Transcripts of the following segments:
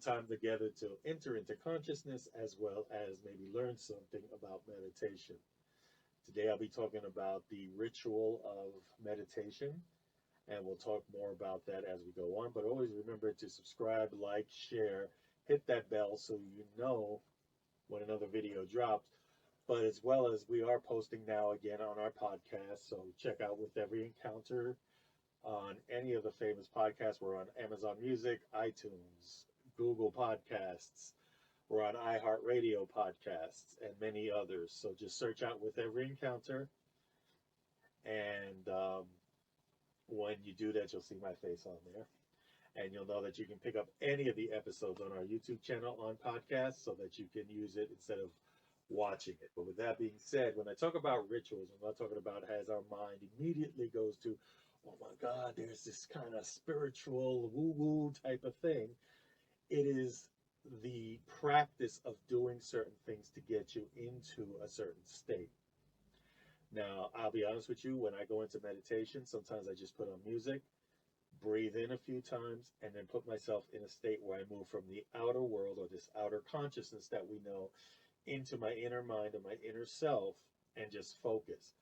time together to enter into consciousness as well as maybe learn something about meditation. Today I'll be talking about the ritual of meditation, and we'll talk more about that as we go on. But always remember to subscribe, like, share, hit that bell so you know when another video drops. But as well as we are posting now again on our podcast, so check out With Every Encounter on any of the famous podcasts. We're on Amazon Music, iTunes, Google Podcasts. We're on iHeartRadio podcasts and many others. So just search out With Every Encounter. And when you do that, you'll see my face on there. And you'll know that you can pick up any of the episodes on our YouTube channel on podcast so that you can use it instead of watching it. But with that being said, when I talk about rituals, I'm not talking about as our mind immediately goes to, oh my God, there's this kind of spiritual woo-woo type of thing. It is the practice of doing certain things to get you into a certain state. Now, I'll be honest with you, when I go into meditation, sometimes I just put on music, breathe in a few times, and then put myself in a state where I move from the outer world or this outer consciousness that we know into my inner mind and my inner self and just focus.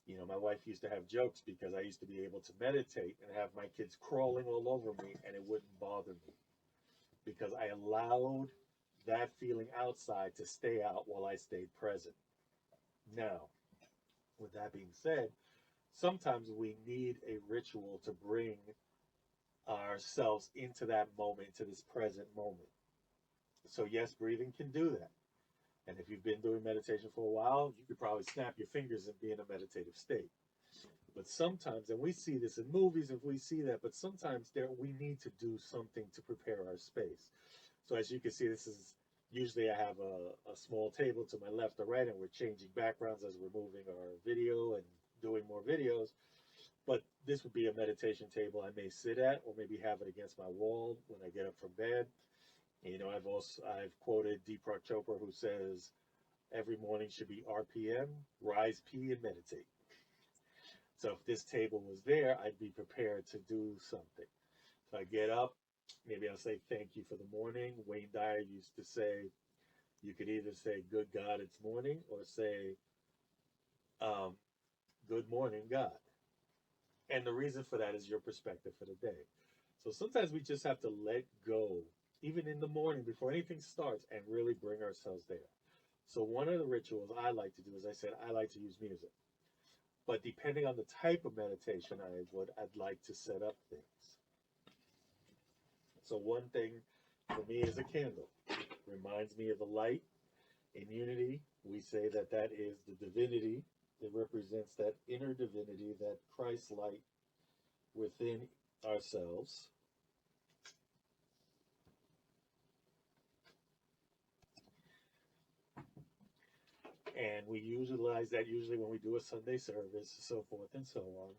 You know, my wife used to have jokes because I used to be able to meditate and have my kids crawling all over me and it wouldn't bother me because I allowed that feeling outside to stay out while I stayed present. Now, with that being said, sometimes we need a ritual to bring ourselves into that moment, to this present moment. So yes, breathing can do that. And if you've been doing meditation for a while, you could probably snap your fingers and be in a meditative state. But sometimes, and we see this in movies, if we see that, but sometimes we need to do something to prepare our space. So as you can see, this is usually I have a small table to my left or right, and we're changing backgrounds as we're moving our video and doing more videos. But this would be a meditation table I may sit at, or maybe have it against my wall when I get up from bed. You know, I've quoted Deepak Chopra, who says every morning should be RPM, rise, pee, and meditate. So if this table was there, I'd be prepared to do something. So I get up, maybe I'll say thank you for the morning. Wayne Dyer used to say, you could either say good God, it's morning, or say good morning, God. And the reason for that is your perspective for the day. So sometimes we just have to let go, even in the morning before anything starts, and really bring ourselves there. So one of the rituals I like to do, as I said, I like to use music. But depending on the type of meditation I'd like to set up things. So one thing for me is a candle. Reminds me of the light. In unity, we say that that is the divinity. It represents that inner divinity, that Christ light within ourselves. And we utilize that usually when we do a Sunday service, so forth and so on,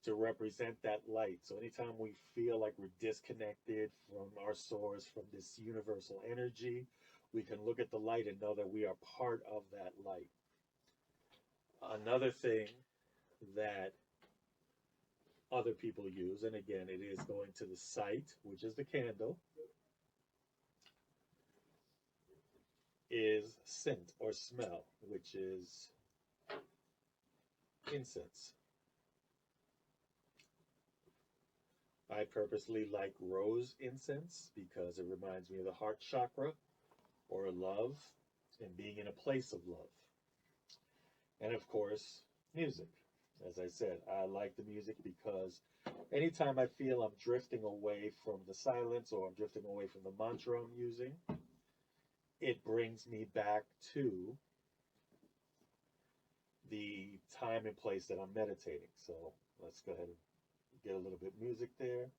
to represent that light. So anytime we feel like we're disconnected from our source, from this universal energy, we can look at the light and know that we are part of that light. Another thing that other people use, and again, it is going to the site, which is the candle, is scent or smell, which is incense. I purposely like rose incense because it reminds me of the heart chakra or love and being in a place of love. And of course, music. As I said, I like the music because anytime I feel I'm drifting away from the silence or I'm drifting away from the mantra I'm using, it brings me back to the time and place that I'm meditating. So let's go ahead and get a little bit of music there.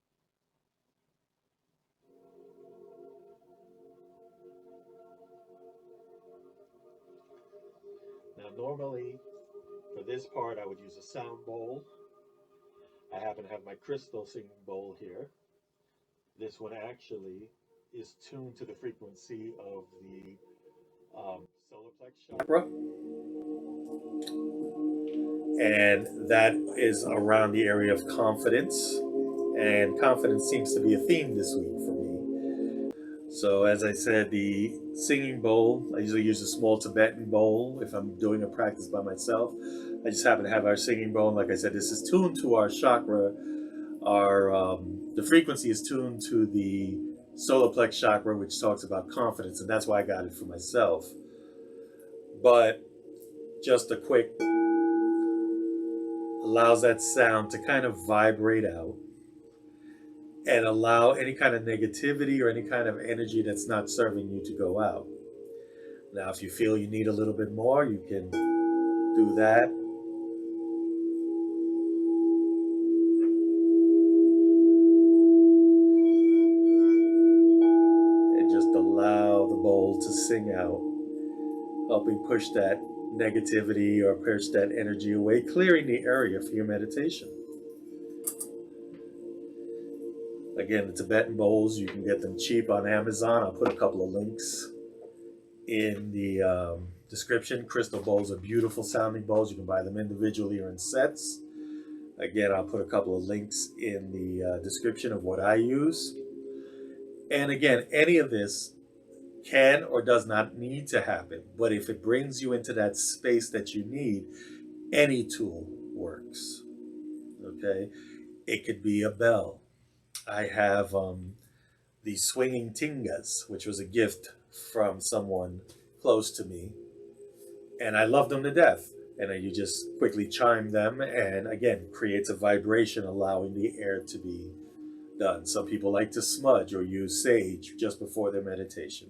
Now, normally for this part, I would use a sound bowl. I happen to have my crystal singing bowl here. This one actually is tuned to the frequency of the solar plex chakra. And that is around the area of confidence. And confidence seems to be a theme this week for me. So as I said, the singing bowl, I usually use a small Tibetan bowl if I'm doing a practice by myself. I just happen to have our singing bowl. And like I said, this is tuned to our chakra. The frequency is tuned to the solar plex chakra, which talks about confidence, and that's why I got it for myself. But just a quick allows that sound to kind of vibrate out and allow any kind of negativity or any kind of energy that's not serving you to go out. Now, if you feel you need a little bit more, you can do that. And just allow the bowl to sing out, helping push that negativity or push that energy away, clearing the area for your meditation. Again, the Tibetan bowls, you can get them cheap on Amazon. I'll put a couple of links in the description. Crystal bowls are beautiful sounding bowls. You can buy them individually or in sets. Again, I'll put a couple of links in the description of what I use. And again, any of this can or does not need to happen. But if it brings you into that space that you need, any tool works. Okay? It could be a bell. I have the swinging tingas, which was a gift from someone close to me. And I love them to death. And you just quickly chime them, and again, creates a vibration allowing the air to be done. Some people like to smudge or use sage just before their meditation.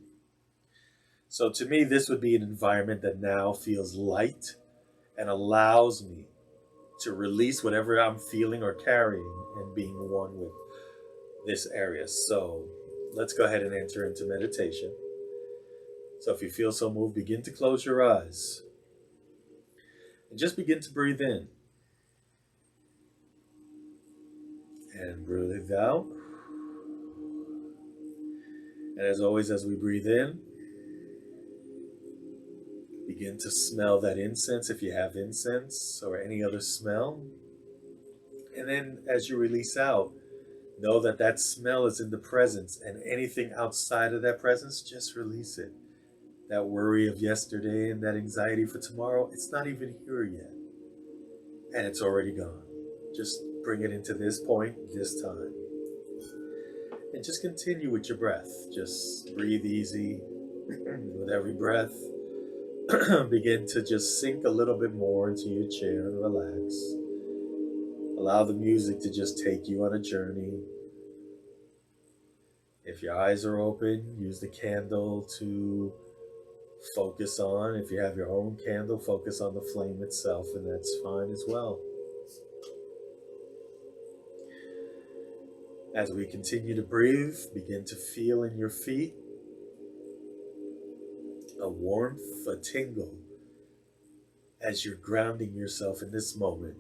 So to me, this would be an environment that now feels light and allows me to release whatever I'm feeling or carrying and being one with this area. So let's go ahead and enter into meditation. So if you feel so moved, begin to close your eyes and just begin to breathe in and breathe out. And as always, as we breathe in, begin to smell that incense if you have incense or any other smell. And then as you release out, know that that smell is in the presence, and anything outside of that presence, just release it. That worry of yesterday and that anxiety for tomorrow, it's not even here yet. And it's already gone. Just bring it into this point, this time. And just continue with your breath. Just breathe easy with every breath. Begin to just sink a little bit more into your chair and relax. Allow the music to just take you on a journey. If your eyes are open, use the candle to focus on. If you have your own candle, focus on the flame itself, and that's fine as well. As we continue to breathe, begin to feel in your feet a warmth, a tingle, as you're grounding yourself in this moment,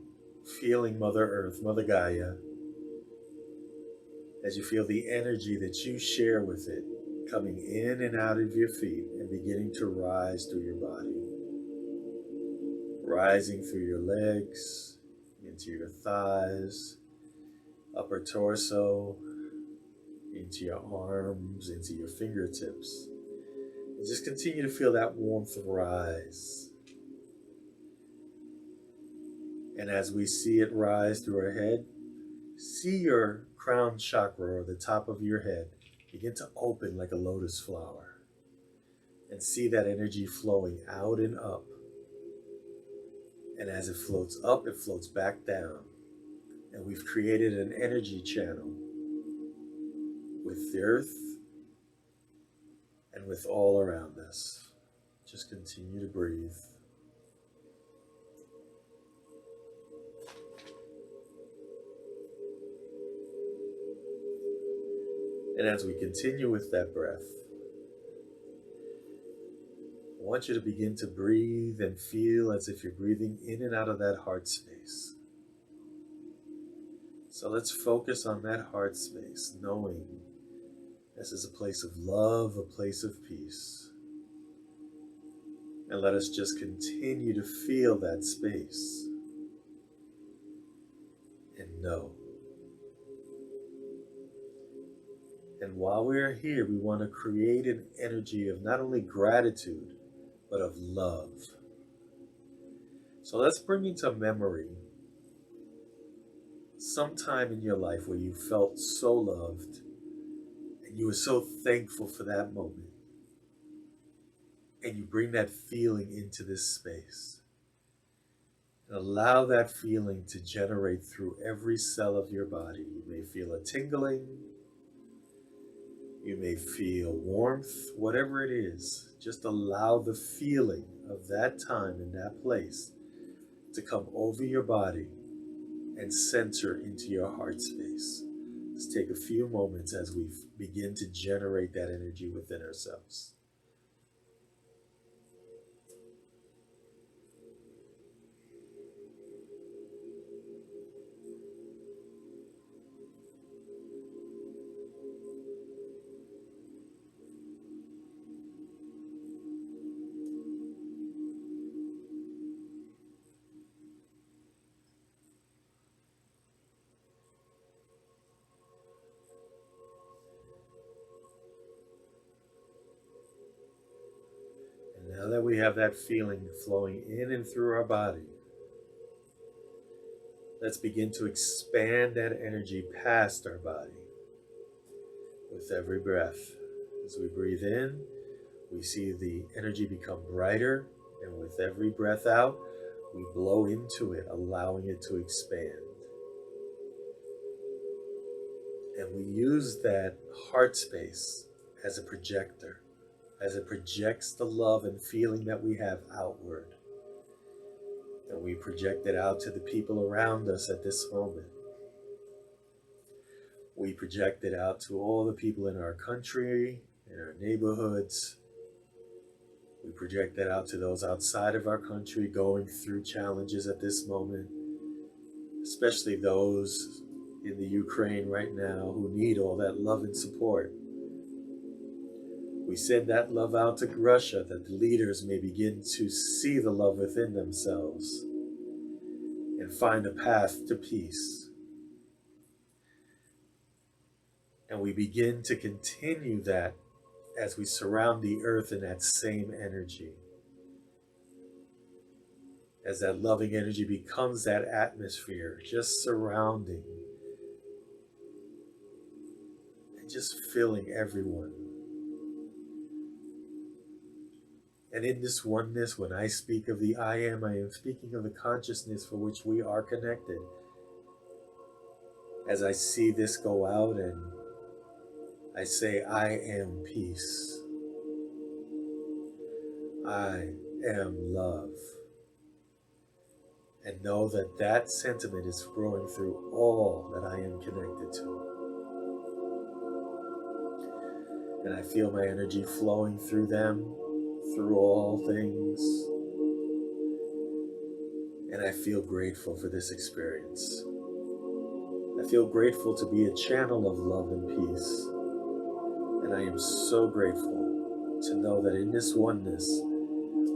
feeling Mother Earth, Mother Gaia, as you feel the energy that you share with it coming in and out of your feet and beginning to rise through your body, rising through your legs, into your thighs, upper torso, into your arms, into your fingertips. And just continue to feel that warmth rise. And as we see it rise through our head, see your crown chakra, or the top of your head, begin to open like a lotus flower. And see that energy flowing out and up. And as it floats up, it floats back down. And we've created an energy channel with the earth and with all around us. Just continue to breathe. And as we continue with that breath, I want you to begin to breathe and feel as if you're breathing in and out of that heart space. So let's focus on that heart space, knowing this is a place of love, a place of peace. And let us just continue to feel that space and know. And while we're here, we want to create an energy of not only gratitude, but of love. So let's bring into memory some time in your life where you felt so loved and you were so thankful for that moment. And you bring that feeling into this space. And allow that feeling to generate through every cell of your body. You may feel a tingling. You may feel warmth, whatever it is. Just allow the feeling of that time in that place to come over your body and center into your heart space. Let's take a few moments as we begin to generate that energy within ourselves. And now that we have that feeling flowing in and through our body, let's begin to expand that energy past our body with every breath. As we breathe in, we see the energy become brighter, and with every breath out, we blow into it, allowing it to expand. And we use that heart space as a projector, as it projects the love and feeling that we have outward. And we project it out to the people around us at this moment. We project it out to all the people in our country, in our neighborhoods. We project that out to those outside of our country going through challenges at this moment, especially those in the Ukraine right now who need all that love and support. We send that love out to Russia, that the leaders may begin to see the love within themselves and find a path to peace. And we begin to continue that as we surround the earth in that same energy. As that loving energy becomes that atmosphere, just surrounding and just filling everyone. And in this oneness, when I speak of the I am speaking of the consciousness for which we are connected. As I see this go out and I say, I am peace. I am love. And know that that sentiment is flowing through all that I am connected to. And I feel my energy flowing through them, through all things. And I feel grateful for this experience. I feel grateful to be a channel of love and peace. And I am so grateful to know that in this oneness,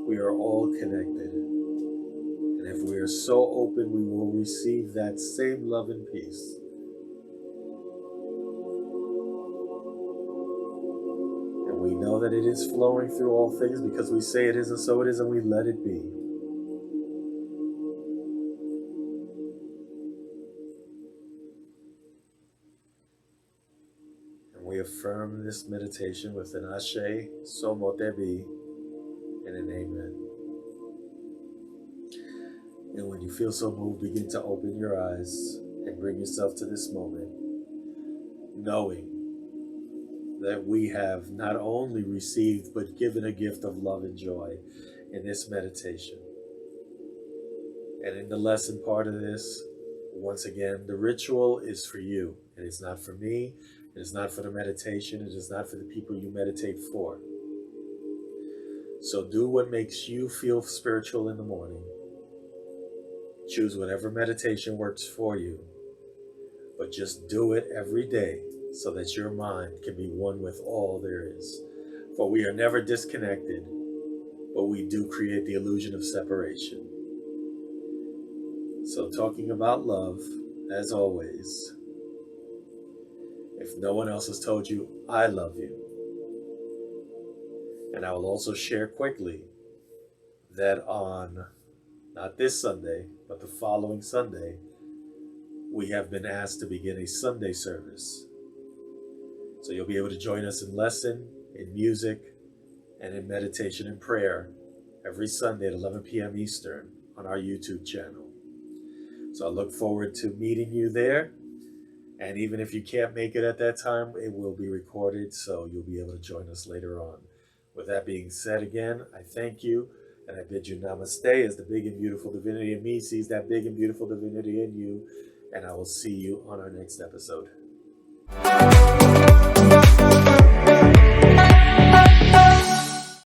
we are all connected. And if we are so open, we will receive that same love and peace. And we know that it is flowing through all things because we say it is and so it is, and we let it be. We affirm this meditation with an Ashe, so mote be, and an Amen. And when you feel so moved, begin to open your eyes and bring yourself to this moment, knowing that we have not only received, but given a gift of love and joy in this meditation. And in the lesson part of this, once again, the ritual is for you. It is not for me. It is not for the meditation. It is not for the people you meditate for. So do what makes you feel spiritual in the morning. Choose whatever meditation works for you. But just do it every day so that your mind can be one with all there is. For we are never disconnected, but we do create the illusion of separation. So talking about love, as always, If no one else has told you, I love you. And I will also share quickly that on not this Sunday, but the following Sunday, we have been asked to begin a Sunday service. So you'll be able to join us in lesson, in music, and in meditation and prayer every Sunday at 11 p.m. Eastern on our YouTube channel. So I look forward to meeting you there. And even if you can't make it at that time, it will be recorded, so you'll be able to join us later on. With that being said, again, I thank you, and I bid you namaste as the big and beautiful divinity in me sees that big and beautiful divinity in you, and I will see you on our next episode.